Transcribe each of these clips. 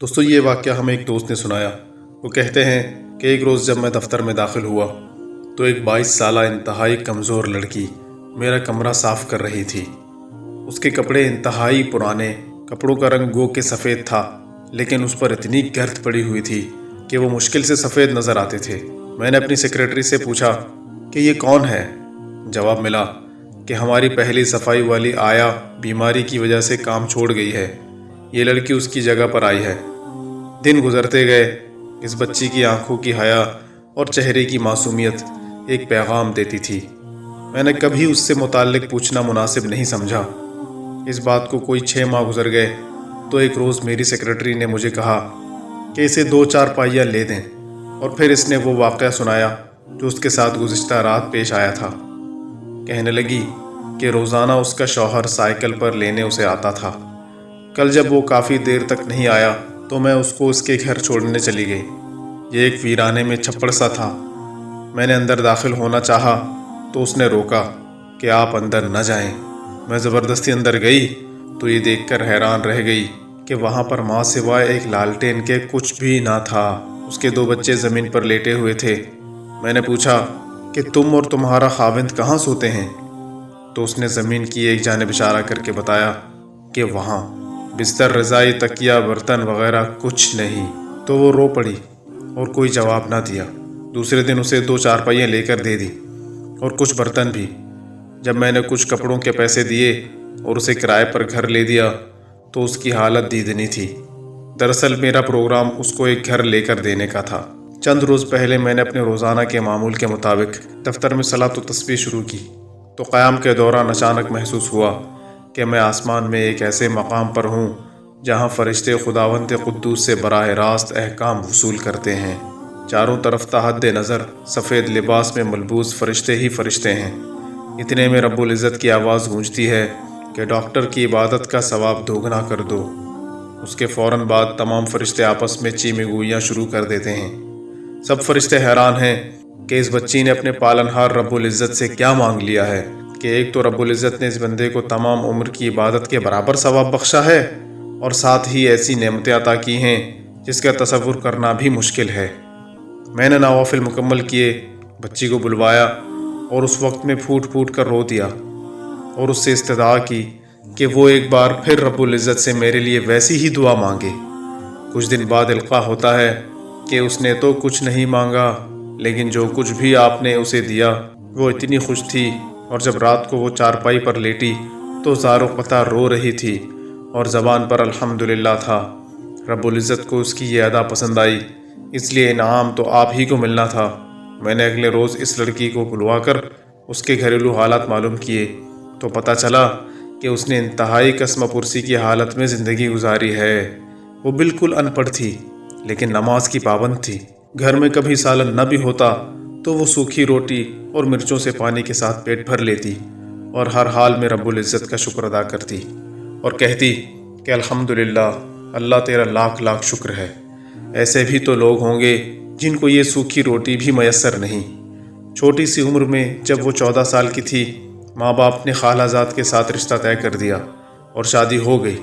دوستو یہ واقعہ ہمیں ایک دوست نے سنایا۔ وہ کہتے ہیں کہ ایک روز جب میں دفتر میں داخل ہوا تو ایک 22 سالہ انتہائی کمزور لڑکی میرا کمرہ صاف کر رہی تھی۔ اس کے کپڑے انتہائی پرانے، کپڑوں کا رنگ گو کہ سفید تھا، لیکن اس پر اتنی گرد پڑی ہوئی تھی کہ وہ مشکل سے سفید نظر آتے تھے۔ میں نے اپنی سیکریٹری سے پوچھا کہ یہ کون ہے؟ جواب ملا کہ ہماری پہلی صفائی والی آیا بیماری کی وجہ سے کام چھوڑ گئی ہے، یہ لڑکی اس کی جگہ پر آئی ہے۔ دن گزرتے گئے، اس بچی کی آنکھوں کی حیا اور چہرے کی معصومیت ایک پیغام دیتی تھی۔ میں نے کبھی اس سے متعلق پوچھنا مناسب نہیں سمجھا۔ اس بات کو کوئی 6 ماہ گزر گئے تو ایک روز میری سیکریٹری نے مجھے کہا کہ اسے 2-4 پائیاں لے دیں، اور پھر اس نے وہ واقعہ سنایا جو اس کے ساتھ گزشتہ رات پیش آیا تھا۔ کہنے لگی کہ روزانہ اس کا شوہر سائیکل پر لینے اسے آتا تھا۔ کل جب وہ کافی دیر تک نہیں آیا تو میں اس کو اس کے گھر چھوڑنے چلی گئی۔ یہ ایک ویرانے میں چھپڑ سا تھا۔ میں نے اندر داخل ہونا چاہا تو اس نے روکا کہ آپ اندر نہ جائیں۔ میں زبردستی اندر گئی تو یہ دیکھ کر حیران رہ گئی کہ وہاں پر ماں سوائے ایک لالٹین کے کچھ بھی نہ تھا۔ اس کے 2 بچے زمین پر لیٹے ہوئے تھے۔ میں نے پوچھا کہ تم اور تمہارا خاوند کہاں سوتے ہیں؟ تو اس نے زمین کی ایک جانب اشارہ کر کے بتایا کہ وہاں بستر، رضائی، تکیہ، برتن وغیرہ کچھ نہیں۔ تو وہ رو پڑی اور کوئی جواب نہ دیا۔ دوسرے دن اسے 2 چارپائیاں لے کر دے دی اور کچھ برتن بھی۔ جب میں نے کچھ کپڑوں کے پیسے دیے اور اسے کرائے پر گھر لے دیا تو اس کی حالت دیدنی تھی۔ دراصل میرا پروگرام اس کو ایک گھر لے کر دینے کا تھا۔ چند روز پہلے میں نے اپنے روزانہ کے معمول کے مطابق دفتر میں صلاۃ و تسبیح شروع کی تو قیام کے دوران اچانک محسوس ہوا کہ میں آسمان میں ایک ایسے مقام پر ہوں جہاں فرشتے خداوند قدوس سے براہ راست احکام وصول کرتے ہیں۔ چاروں طرف تحت نظر سفید لباس میں ملبوس فرشتے ہی فرشتے ہیں۔ اتنے میں رب العزت کی آواز گونجتی ہے کہ ڈاکٹر کی عبادت کا ثواب دوگنا کر دو۔ اس کے فوراً بعد تمام فرشتے آپس میں چیمے گوئیاں شروع کر دیتے ہیں۔ سب فرشتے حیران ہیں کہ اس بچی نے اپنے پالنہار رب العزت سے کیا مانگ لیا ہے کہ ایک تو رب العزت نے اس بندے کو تمام عمر کی عبادت کے برابر ثواب بخشا ہے، اور ساتھ ہی ایسی نعمتیں عطا کی ہیں جس کا تصور کرنا بھی مشکل ہے۔ میں نے نوافل مکمل کیے، بچی کو بلوایا اور اس وقت میں پھوٹ پھوٹ کر رو دیا اور اس سے استدعا کی کہ وہ ایک بار پھر رب العزت سے میرے لیے ویسی ہی دعا مانگے۔ کچھ دن بعد القاء ہوتا ہے کہ اس نے تو کچھ نہیں مانگا، لیکن جو کچھ بھی آپ نے اسے دیا وہ اتنی خوش تھی، اور جب رات کو وہ چارپائی پر لیٹی تو زار و قطع رو رہی تھی اور زبان پر الحمدللہ تھا۔ رب العزت کو اس کی یہ ادا پسند آئی، اس لیے انعام تو آپ ہی کو ملنا تھا۔ میں نے اگلے روز اس لڑکی کو بلوا کر اس کے گھریلو حالات معلوم کیے تو پتہ چلا کہ اس نے انتہائی قسم پرسی کی حالت میں زندگی گزاری ہے۔ وہ بالکل ان پڑھ تھی لیکن نماز کی پابند تھی۔ گھر میں کبھی سالن نہ بھی ہوتا تو وہ سوکھی روٹی اور مرچوں سے پانی کے ساتھ پیٹ بھر لیتی اور ہر حال میں رب العزت کا شکر ادا کرتی اور کہتی کہ الحمدللہ، اللہ تیرا لاکھ لاکھ شکر ہے۔ ایسے بھی تو لوگ ہوں گے جن کو یہ سوکھی روٹی بھی میسر نہیں۔ چھوٹی سی عمر میں جب وہ 14 سال کی تھی، ماں باپ نے خالہ زاد کے ساتھ رشتہ طے کر دیا اور شادی ہو گئی۔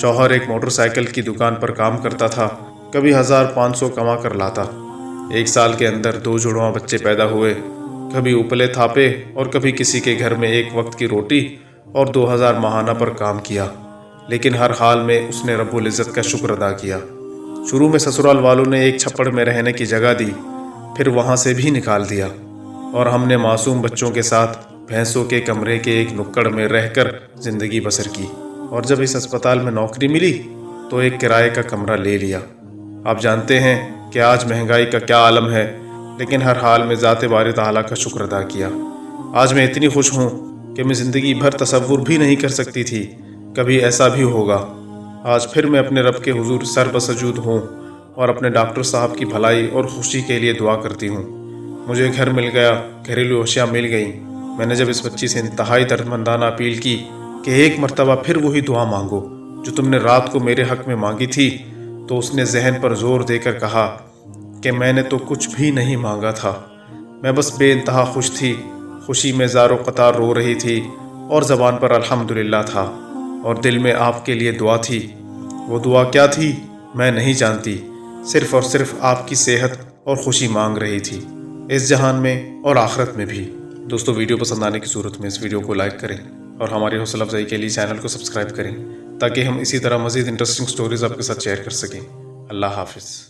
شوہر ایک موٹر سائیکل کی دکان پر کام کرتا تھا، کبھی 1500 کما کر لاتا۔ 1 سال کے اندر 2 جڑواں بچے پیدا ہوئے، کبھی اپلے تھاپے اور کبھی کسی کے گھر میں 1 وقت کی روٹی اور 2000 ماہانہ پر کام کیا، لیکن ہر حال میں اس نے رب العزت کا شکر ادا کیا۔ شروع میں سسرال والوں نے ایک چھپڑ میں رہنے کی جگہ دی، پھر وہاں سے بھی نکال دیا، اور ہم نے معصوم بچوں کے ساتھ بھینسوں کے کمرے کے ایک نکڑ میں رہ کر زندگی بسر کی، اور جب اس اسپتال میں نوکری ملی تو ایک کرائے کا کمرہ لے لیا۔ آپ جانتے ہیں کہ آج مہنگائی کا کیا عالم ہے، لیکن ہر حال میں ذات باری تعالیٰ کا شکر ادا کیا۔ آج میں اتنی خوش ہوں کہ میں زندگی بھر تصور بھی نہیں کر سکتی تھی کبھی ایسا بھی ہوگا۔ آج پھر میں اپنے رب کے حضور سر بسجود ہوں اور اپنے ڈاکٹر صاحب کی بھلائی اور خوشی کے لیے دعا کرتی ہوں۔ مجھے گھر مل گیا، گھریلو اشیاء مل گئیں۔ میں نے جب اس بچی سے انتہائی دردمندانہ اپیل کی کہ ایک مرتبہ پھر وہی دعا مانگو جو تم نے رات کو میرے حق میں مانگی تھی، تو اس نے ذہن پر زور دے کر کہا کہ میں نے تو کچھ بھی نہیں مانگا تھا، میں بس بے انتہا خوش تھی۔ خوشی میں زار و قطار رو رہی تھی اور زبان پر الحمدللہ تھا، اور دل میں آپ کے لیے دعا تھی۔ وہ دعا کیا تھی میں نہیں جانتی، صرف اور صرف آپ کی صحت اور خوشی مانگ رہی تھی، اس جہان میں اور آخرت میں بھی۔ دوستو، ویڈیو پسند آنے کی صورت میں اس ویڈیو کو لائک کریں اور ہماری حوصلہ افزائی کے لیے چینل کو سبسکرائب کریں تاکہ ہم اسی طرح مزید انٹرسٹنگ سٹوریز آپ کے ساتھ شیئر کر سکیں۔ اللہ حافظ۔